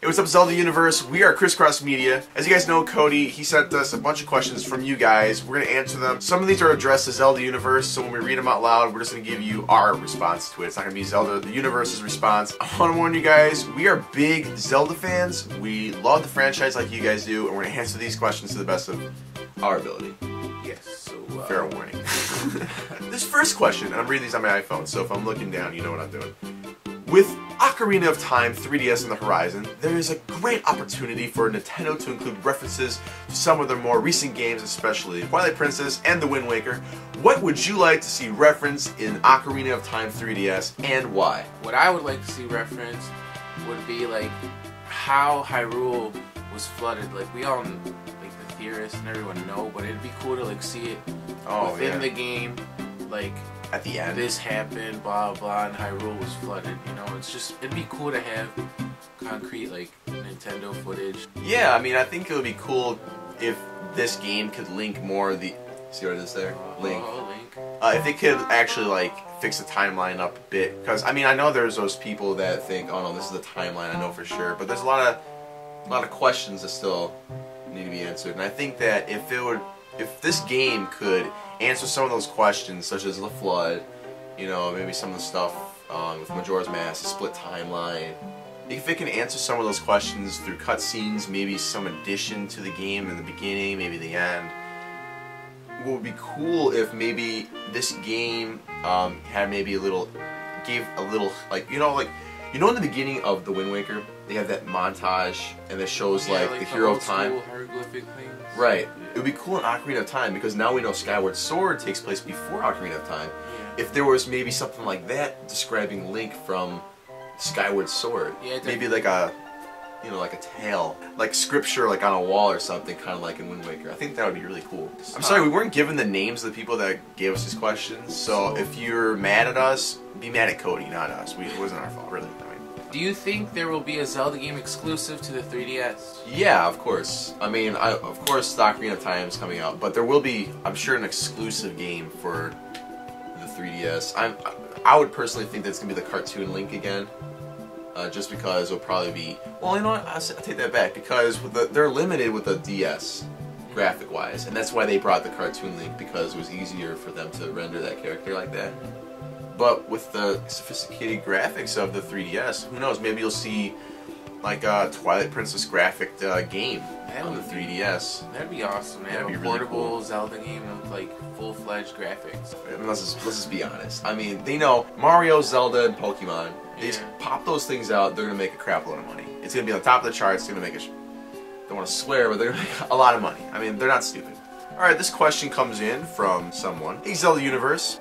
what's up, Zelda Universe? We are ChrisCrossMedia. As you guys know, Cody, he sent us a bunch of questions from you guys. We're going to answer them. Some of these are addressed to Zelda Universe, so when we read them out loud, we're just going to give you our response to it. It's not going to be Zelda the Universe's response. I want to warn you guys, we are big Zelda fans. We love the franchise like you guys do, and we're going to answer these questions to the best of our ability. Yes, so... Fair warning. This first question, and I'm reading these on my iPhone, so if I'm looking down, you know what I'm doing. With Ocarina of Time 3DS on the horizon, there is a great opportunity for Nintendo to include references to some of their more recent games, especially Twilight Princess and The Wind Waker. What would you like to see referenced in Ocarina of Time 3DS, and why? What I would like to see referenced would be like how Hyrule was flooded. Like we all, like the theorists and everyone know, but it'd be cool to like see it within the game, like at the end, this happened, blah blah, and Hyrule was flooded. You know, it's just it'd be cool to have concrete like Nintendo footage. Yeah, I mean, I think it would be cool if this game could link more of the. See what it is there? Link. If it could actually like fix the timeline up a bit, because I mean, I know there's those people that think, oh no, this is the timeline. I know for sure, but there's a lot of questions that still need to be answered, and I think that if this game could answer some of those questions, such as the flood, you know, maybe some of the stuff with Majora's Mask, the split timeline. If it can answer some of those questions through cutscenes, maybe some addition to the game in the beginning, maybe the end. What would be cool if maybe this game had maybe gave a little, like, you know in the beginning of The Wind Waker, they have that montage and it shows like the hero of time. Hieroglyphic things. Right. It would be cool in Ocarina of Time, because now we know Skyward Sword takes place before Ocarina of Time. Yeah. If there was maybe something like that describing Link from Skyward Sword, maybe like a, you know, like a tale, like scripture, like on a wall or something, kind of like in Wind Waker. I think that would be really cool. I'm sorry, we weren't given the names of the people that gave us these questions, so if you're mad at us, be mad at Cody, not us. It wasn't our fault, really. Do you think there will be a Zelda game exclusive to the 3DS? Yeah, of course. I mean, of course, the Ocarina of Time is coming out, but there will be, I'm sure, an exclusive game for the 3DS. I would personally think that's gonna be the cartoon Link again, just because it'll probably be. Well, you know what? I'll take that back, because they're limited with the DS, graphic-wise, and that's why they brought the cartoon Link, because it was easier for them to render that character like that. But with the sophisticated graphics of the 3DS, who knows? Maybe you'll see like a Twilight Princess graphic game on the 3DS. That'd be awesome. That'd be a portable really cool Zelda game with like full-fledged graphics. Let's just be honest. I mean, they know Mario, Zelda, and Pokemon. They just pop those things out. They're gonna make a crap load of money. It's gonna be on top of the charts. It's gonna make it. Don't want to swear, but they're gonna make a lot of money. I mean, they're not stupid. All right, this question comes in from someone. Hey, Zelda Universe.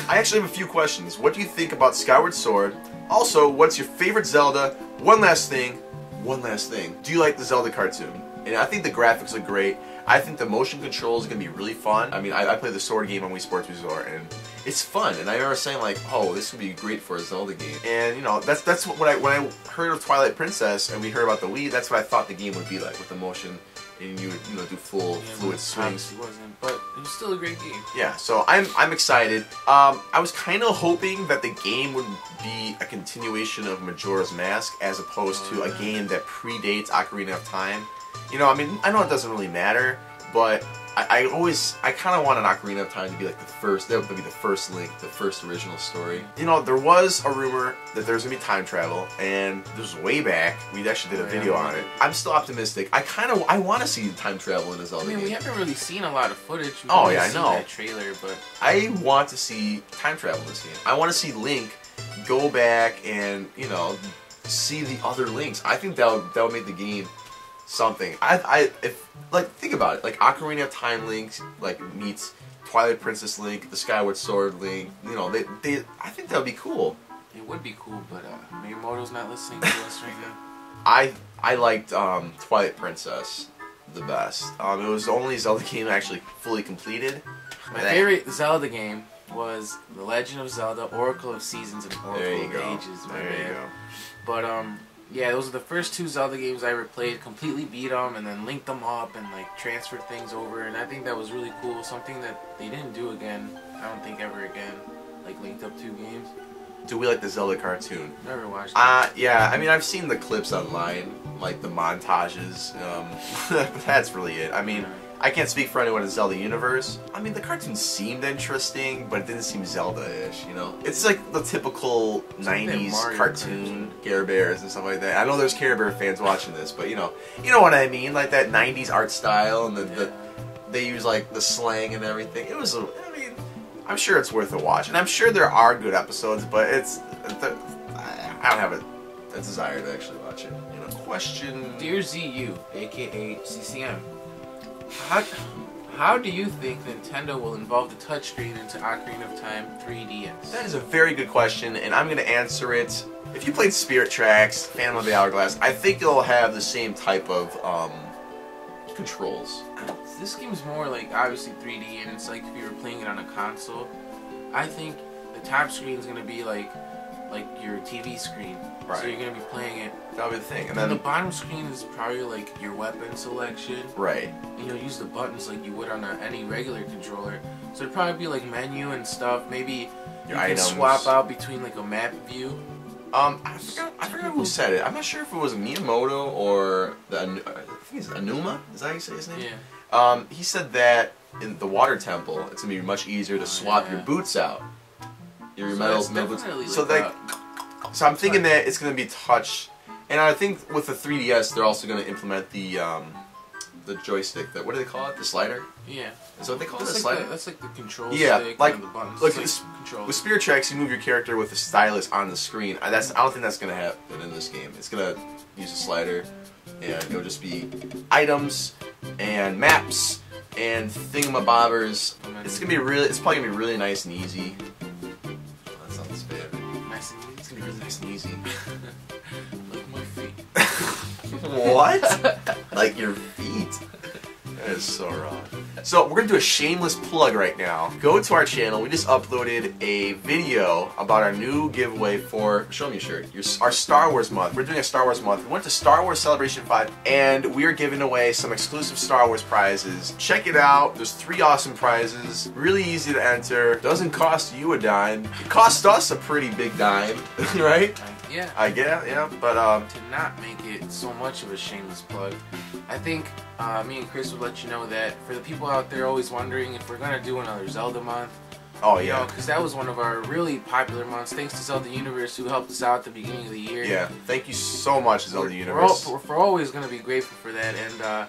I actually have a few questions. What do you think about Skyward Sword? Also, what's your favorite Zelda? One last thing. Do you like the Zelda cartoon? And I think the graphics look great. I think the motion control is going to be really fun. I mean, I play the Sword game on Wii Sports Resort, and it's fun. And I remember saying like, oh, this would be great for a Zelda game. And you know, that's what when I heard of Twilight Princess and we heard about the Wii, that's what I thought the game would be like, with the motion. And you would, do full fluid swings. It wasn't, but it was still a great game. Yeah, so I'm excited. I was kind of hoping that the game would be a continuation of Majora's Mask as opposed to a game that predates Ocarina of Time. You know, I mean, I know it doesn't really matter, but I kind of want an Ocarina of Time to be like the first. That would be the first Link, the first original story. You know, there was a rumor that there's gonna be time travel, and this was way back. We actually did a video on it. I'm still optimistic. I want to see time travel in a Zelda game. We haven't really seen a lot of footage. Oh yeah, I know. That trailer, but I want to see time travel in this game. I want to see Link go back and see the other Links. I think that would make the game something. Think about it. Like Ocarina of Time Link meets Twilight Princess Link, the Skyward Sword Link. You know, I think that would be cool. It would be cool, but Miyamoto's not listening to us right now. I liked Twilight Princess the best. It was the only Zelda game I actually fully completed. My favorite Zelda game was The Legend of Zelda: Oracle of Seasons and Oracle of Ages. There you go. But yeah, those are the first two Zelda games I ever played. Completely beat them and then linked them up and like transferred things over, and I think that was really cool. Something that they didn't do again. I don't think ever again. Like linked up two games. do we like the Zelda cartoon? Never watched it. Yeah, I mean, I've seen the clips online, like the montages. But that's really it. I mean, I can't speak for anyone in Zelda universe. I mean, the cartoon seemed interesting, but it didn't seem Zelda-ish, you know? It's like the typical 90s cartoon, Care Bears and stuff like that. I know there's Care Bear fans watching this, but you know what I mean? Like that 90s art style, and they use like the slang and everything. It was, I mean, I'm sure it's worth a watch, and I'm sure there are good episodes, but I don't have a desire to actually watch it. You know, question. Dear ZU, aka CCM, how do you think Nintendo will involve the touchscreen into Ocarina of Time 3DS? That is a very good question, and I'm going to answer it. If you played Spirit Tracks, Phantom of the Hourglass, I think it'll have the same type of controls. This game's more like obviously 3D, and it's like if you were playing it on a console. I think the top screen is gonna be like your TV screen, right? So you're gonna be playing it. That'll be the thing, And then the bottom screen is probably like your weapon selection, right? And you'll use the buttons like you would on any regular controller. So it'd probably be like menu and stuff. Maybe you can swap out between like a map view. I forgot who said it. I'm not sure if it was Miyamoto or I think it's Anuma. Is that how you say his name? Yeah. He said that in the Water Temple, it's gonna be much easier to swap your boots out. Your metal boots. So I'm thinking that it's gonna be touch, and I think with the 3DS they're also gonna implement the joystick. What do they call it? The slider. Yeah. Is that what they call it? The like slider. That's like the control yeah, stick like and the buttons. Like control. With Spirit Tracks, you move your character with the stylus on the screen. I don't think that's gonna happen in this game. It's gonna use a slider, and it'll just be items and maps and thingamabobbers. It's probably gonna be really nice and easy. Oh, that sounds bad. Nice and easy. It's gonna be really nice and easy. Like my feet. What? Like your feet? That is so wrong. So we're gonna do a shameless plug right now. Go to our channel. We just uploaded a video about our new giveaway for Show Me Your Shirt. Our Star Wars month. We're doing a Star Wars month. We went to Star Wars Celebration 5, and we're giving away some exclusive Star Wars prizes. Check it out. There's 3 awesome prizes. Really easy to enter. Doesn't cost you a dime. It cost us a pretty big dime, right? Yeah. I get it. Yeah, but to not make it so much of a shameless plug, I think me and Chris would let you know that for the people out there always wondering if we're gonna do another Zelda month. Oh yeah. Because that was one of our really popular months. Thanks to Zelda Universe who helped us out at the beginning of the year. Yeah. Thank you so much, Zelda Universe. We're always gonna be grateful for that. And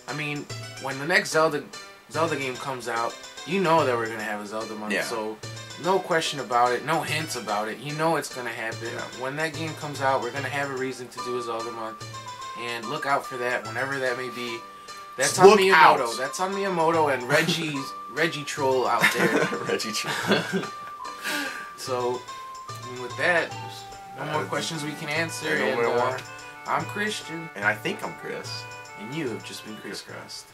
I mean, when the next Zelda game comes out, you know that we're gonna have a Zelda month. Yeah. So no question about it, no hints about it. You know it's gonna happen. Yeah. When that game comes out, we're gonna have a reason to do a Zelda month, and look out for that whenever that may be. That's on Miyamoto. That's on Miyamoto and Reggie Troll out there. Reggie Troll. So, I mean, with that, no more questions we can answer. No more. I'm Christian. And I think I'm Chris. And you have just been crisscrossed.